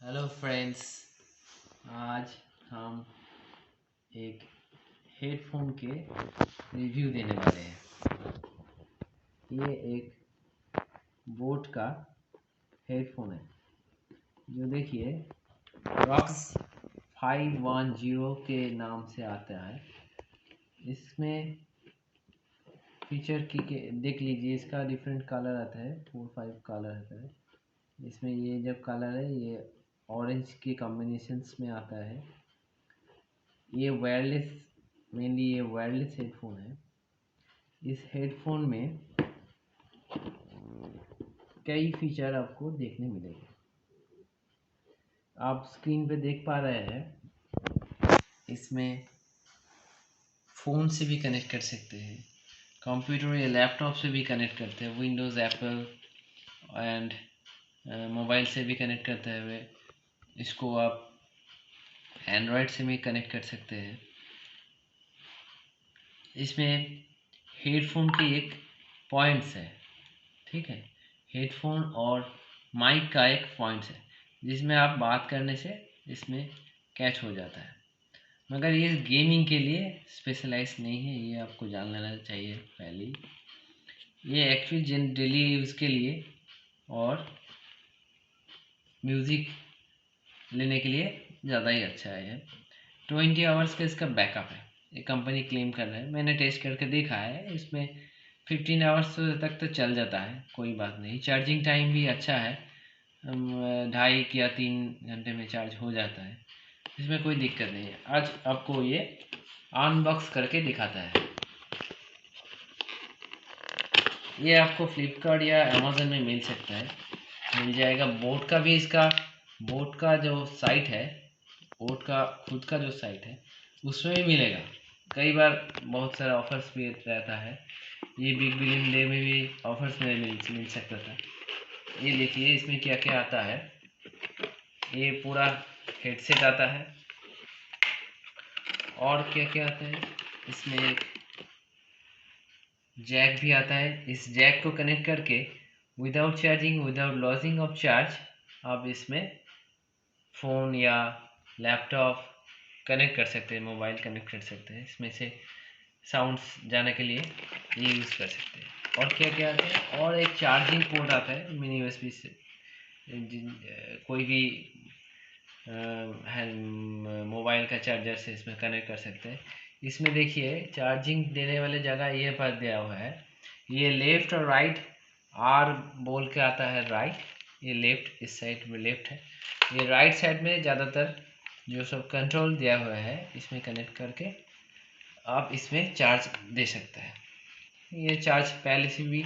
Hello friends. आज हम एक हेडफोन के रिव्यू देने वाले हैं। ये एक बोट का हेडफोन है जो देखिए रॉक्स 510 के नाम से आता है। इसमें फीचर की के देख लीजिए, इसका डिफरेंट कलर आता है, 4-5 कलर आता है। इसमें ये जब कलर है ये ऑरेंज के कॉम्बिनेशंस में आता है। ये वायरलेस, मेनली ये वायरलेस हेडफोन है। इस हेडफोन में कई फीचर आपको देखने मिलेंगे। आप स्क्रीन पे देख पा रहे हैं, इसमें फ़ोन से भी कनेक्ट कर सकते हैं, कंप्यूटर या लैपटॉप से भी कनेक्ट करते हैं, विंडोज़, एप्पल एंड मोबाइल से भी कनेक्ट करते हुए इसको आप एंड्रॉयड से भी कनेक्ट कर सकते हैं। इसमें हेडफोन के एक पॉइंट्स है, ठीक है। हेडफोन और माइक का एक पॉइंट्स है जिसमें आप बात करने से इसमें कैच हो जाता है, मगर ये गेमिंग के लिए स्पेशलाइज नहीं है, ये आपको जान लेना चाहिए पहले। ये एक्चुअली डेली यूज़ के लिए और म्यूज़िक लेने के लिए ज़्यादा ही अच्छा है। 20 आवर्स का इसका बैकअप है, ये कंपनी क्लेम कर रहा है। मैंने टेस्ट करके देखा है, इसमें 15 आवर्स तक तो चल जाता है, कोई बात नहीं। चार्जिंग टाइम भी अच्छा है, 2.5 या 3 घंटे में चार्ज हो जाता है, इसमें कोई दिक्कत नहीं है। आज आपको ये अनबॉक्स करके दिखाता है। ये आपको फ्लिपकार्ट या अमेज़न में मिल सकता है, मिल जाएगा। बोट का भी, इसका बोट का जो साइट है, बोट का खुद का जो साइट है उसमें भी मिलेगा। कई बार बहुत सारा ऑफर्स भी रहता है, ये बिग बिलियन डे में भी ऑफर्स में मिल सकता था। ये देखिए इसमें क्या क्या आता है। ये पूरा हेडसेट आता है, और क्या क्या आता है इसमें, एक जैक भी आता है। इस जैक को कनेक्ट करके without charging, without losing of charge, आप इसमें फ़ोन या लैपटॉप कनेक्ट कर सकते हैं, मोबाइल कनेक्ट कर सकते हैं। इसमें से साउंड्स जाने के लिए ये यूज़ कर सकते हैं। और क्या क्या आता है, और एक चार्जिंग पोर्ट आता है मिनी यूएसबी से, कोई भी मोबाइल का चार्जर से इसमें कनेक्ट कर सकते हैं। इसमें देखिए चार्जिंग देने वाले जगह ये पर दिया हुआ है, ये लेफ़्ट और राइट आर बोल के आता है। राइट, ये लेफ़्ट, इस साइड में लेफ़्ट है। ये राइट साइड में ज़्यादातर जो सब कंट्रोल दिया हुआ है, इसमें कनेक्ट करके आप इसमें चार्ज दे सकते हैं। ये चार्ज पहले से भी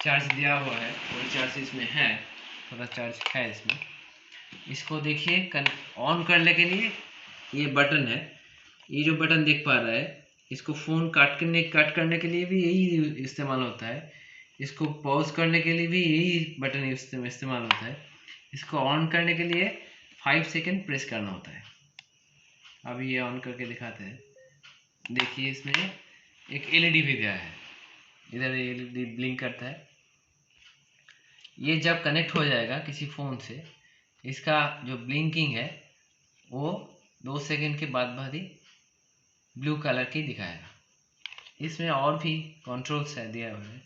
चार्ज दिया हुआ है, कोई चार्ज इसमें है, थोड़ा चार्ज है इसमें। इसको देखिए ऑन करने के लिए ये बटन है, ये जो बटन देख पा रहा है, इसको फ़ोन कट करने के लिए भी यही इस्तेमाल होता है। इसको पॉज करने के लिए भी यही बटन इस्तेमाल होता है। इसको ऑन करने के लिए 5 सेकंड प्रेस करना होता है। अभी ये ऑन करके दिखाते हैं। देखिए इसमें एक एलईडी भी दिया है, इधर एलईडी ब्लिंक करता है। ये जब कनेक्ट हो जाएगा किसी फ़ोन से, इसका जो ब्लिंकिंग है वो 2 सेकंड के बाद ही ब्लू कलर की दिखाएगा। इसमें और भी कंट्रोल्स है दिया हुआ है।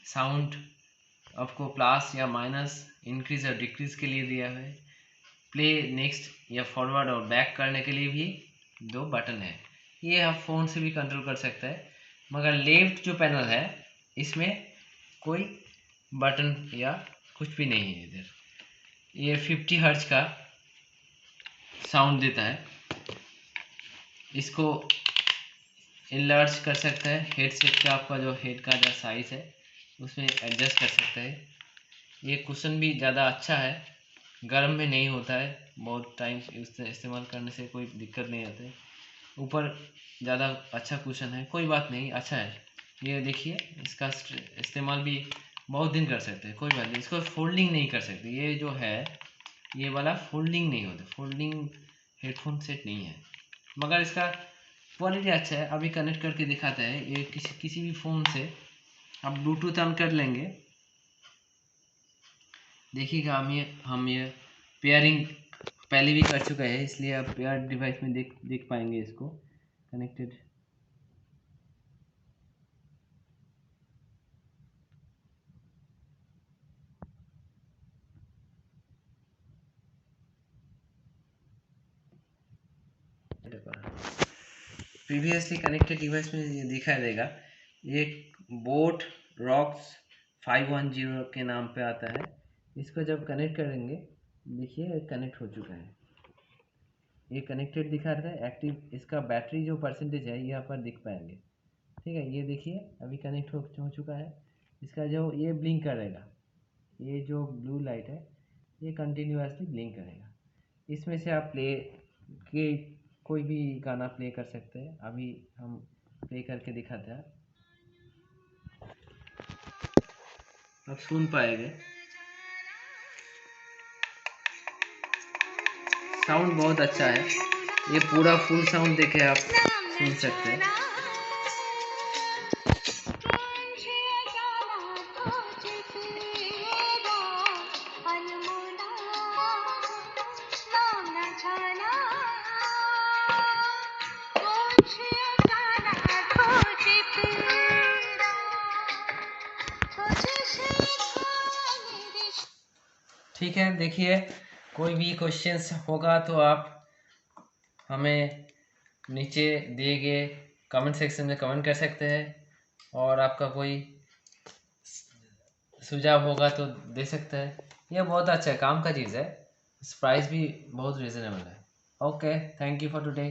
साउंड आपको प्लस या माइनस, इंक्रीज और डिक्रीज के लिए दिया है। प्ले, नेक्स्ट या फॉरवर्ड और बैक करने के लिए भी 2 बटन है। ये आप फ़ोन से भी कंट्रोल कर सकते हैं, मगर लेफ्ट जो पैनल है इसमें कोई बटन या कुछ भी नहीं है। इधर ये 50 हर्ट्ज का साउंड देता है। इसको इनलार्ज कर सकता है, हेडसेट का आपका जो हेड का जो साइज़ है उसमें एडजस्ट कर सकते हैं। ये कुशन भी ज़्यादा अच्छा है, गर्म में नहीं होता है, बहुत टाइम इस्तेमाल करने से कोई दिक्कत नहीं आती है। ऊपर ज़्यादा अच्छा कुशन है, कोई बात नहीं, अच्छा है। ये देखिए इसका इस्तेमाल भी बहुत दिन कर सकते हैं, कोई बात नहीं। इसको फोल्डिंग नहीं कर सकते, ये जो है ये वाला फोल्डिंग नहीं होता, फोल्डिंग हेडफोन सेट नहीं है, मगर इसका क्वालिटी अच्छा है। अभी कनेक्ट करके दिखाते हैं। ये किसी भी फ़ोन से आप ब्लूटूथ ऑन कर लेंगे, देखिएगा हम ये पेयरिंग पहले भी कर चुका है, इसलिए आप पेयर डिवाइस में देख पाएंगे इसको कनेक्टेड। प्रीवियसली कनेक्टेड डिवाइस में ये दिखाई देगा, ये बोट रॉक्स 510 के नाम पे आता है। इसको जब कनेक्ट करेंगे, देखिए कनेक्ट हो चुका है, ये कनेक्टेड दिखा रहा है एक्टिव। इसका बैटरी जो परसेंटेज है यहाँ पर दिख पाएंगे, ठीक है। ये देखिए अभी कनेक्ट हो चुका है। इसका जो ये ब्लिंक करेगा, ये जो ब्लू लाइट है ये कंटिन्यूसली ब्लिंक करेगा। इसमें से आप प्ले के कोई भी गाना प्ले कर सकते हैं। अभी हम प्ले करके दिखाते हैं, आप सुन पाएंगे। साउंड बहुत अच्छा है, ये पूरा फुल साउंड देके आप सुन सकते हैं। ठीक है, देखिए कोई भी क्वेश्चंस होगा तो आप हमें नीचे दिए गए कमेंट सेक्शन में कमेंट कर सकते हैं, और आपका कोई सुझाव होगा तो दे सकते हैं। यह बहुत अच्छा है, काम का चीज़ है, प्राइस भी बहुत रिजनेबल है। Okay, thank you for today.